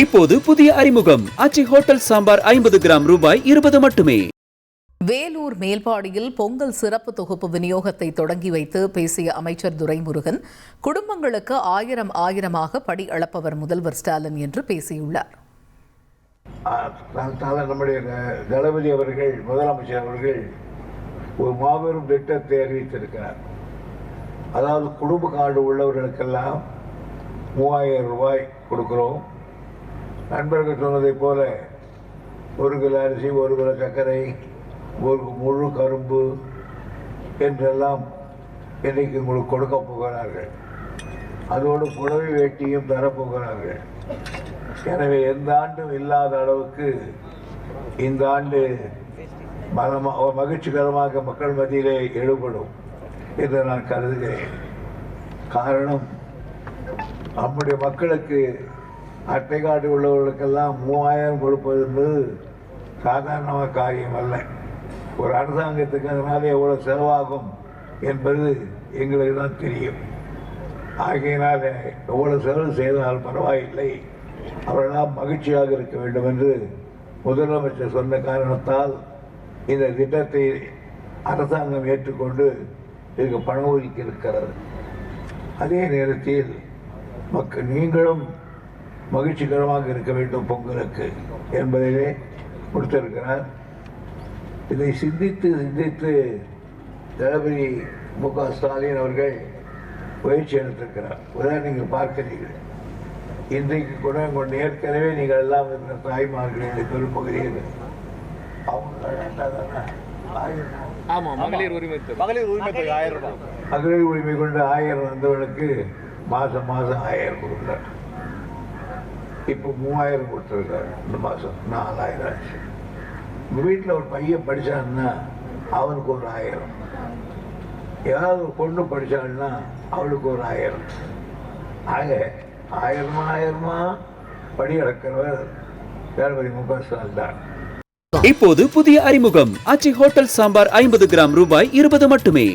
இப்போது புதிய அறிமுகம் ஆச்சி ஹோட்டல் சாம்பார் 50 கிராம் ரூபாய் 20 மட்டுமே. வேலூர் மேல்பாடியில் பொங்கல் சிறப்பு தொகுப்பு விநியோகத்தை தொடங்கி வைத்து பேசிய அமைச்சர் துரைமுருகன், குடும்பங்களுக்கு 1000 படி அளப்பவர் முதல்வர் ஸ்டாலின் என்று பேசியுள்ளார். நம்முடைய தளபதி அவர்கள், முதலமைச்சர் அவர்கள் ஒரு மாபெரும் திட்டத்தை அறிவித்திருக்கிறார். அதாவது குடும்ப கார்டு உள்ளவர்களுக்கெல்லாம் 3000 ரூபாய் கொடுக்கிறோம். நண்பர்கள் சொன்னதை போல 1 கிலோ அரிசி, 1 கிலோ சர்க்கரை, ஒரு முழு கரும்பு என்றெல்லாம் இன்றைக்கு உங்களுக்கு கொடுக்க போகிறார்கள். அதோடு புடவை வேட்டியும் தரப்போகிறார்கள். எனவே எந்த ஆண்டும் இல்லாத அளவுக்கு இந்த ஆண்டு மகிழ்ச்சிகரமாக மக்கள் மத்தியிலே எழுபடும் என்று நான் கருதுகிறேன். காரணம், நம்முடைய மக்களுக்கு அட்டை கார்டு உள்ளவர்களுக்கெல்லாம் 3000 கொடுப்பது என்பது சாதாரண காரியம் அல்ல. ஒரு அரசாங்கத்துக்கு அதனால எவ்வளவு செலவாகும் என்பது எங்களுக்கு தான் தெரியும். ஆகையினால எவ்வளவு செலவு செய்தால் பரவாயில்லை, அவர்களெல்லாம் மகிழ்ச்சியாக இருக்க வேண்டும் என்று முதலமைச்சர் சொன்ன காரணத்தால் இந்த திட்டத்தை அரசாங்கம் ஏற்றுக்கொண்டு இதுக்கு பணம் ஒதுக்கி இருக்கிறது. அதே நேரத்தில் நீங்களும் மகிழ்ச்சிகரமாக இருக்க வேண்டும் பொங்கலுக்கு என்பதிலே கொடுத்திருக்கிறார். இதை சிந்தித்து தளபதி மு.க. ஸ்டாலின் அவர்கள் முயற்சி எடுத்திருக்கிறார். உதாரணம் நீங்கள் பார்க்கிறீர்கள், இன்றைக்கு கூட ஏற்கனவே நீங்கள் எல்லாம் இருக்கிற தாய்மார்கள் பெரும்பகுதியில் மகளிர் உரிமை கொண்டு 1000 வந்தவர்களுக்கு மாதம் 1000 கொடுக்குறார். இப்போ 3000 கொடுத்துருக்காரு. இந்த மாதம் 4000 ஆச்சு. உங்கள் வீட்டில் ஒரு பையன் படித்தான்னா அவனுக்கு ஒரு 1000, ஏதாவது ஒரு பொண்ணு படித்தாள்னா அவளுக்கு ஒரு 1000. ஆக 1000 படி அடக்கிறவர் தளபதி மு.க. ஸ்டாலின் தான். இப்போது புதிய அறிமுகம் ஆச்சி ஹோட்டல் சாம்பார் 50 கிராம் ரூபாய் 20 மட்டுமே.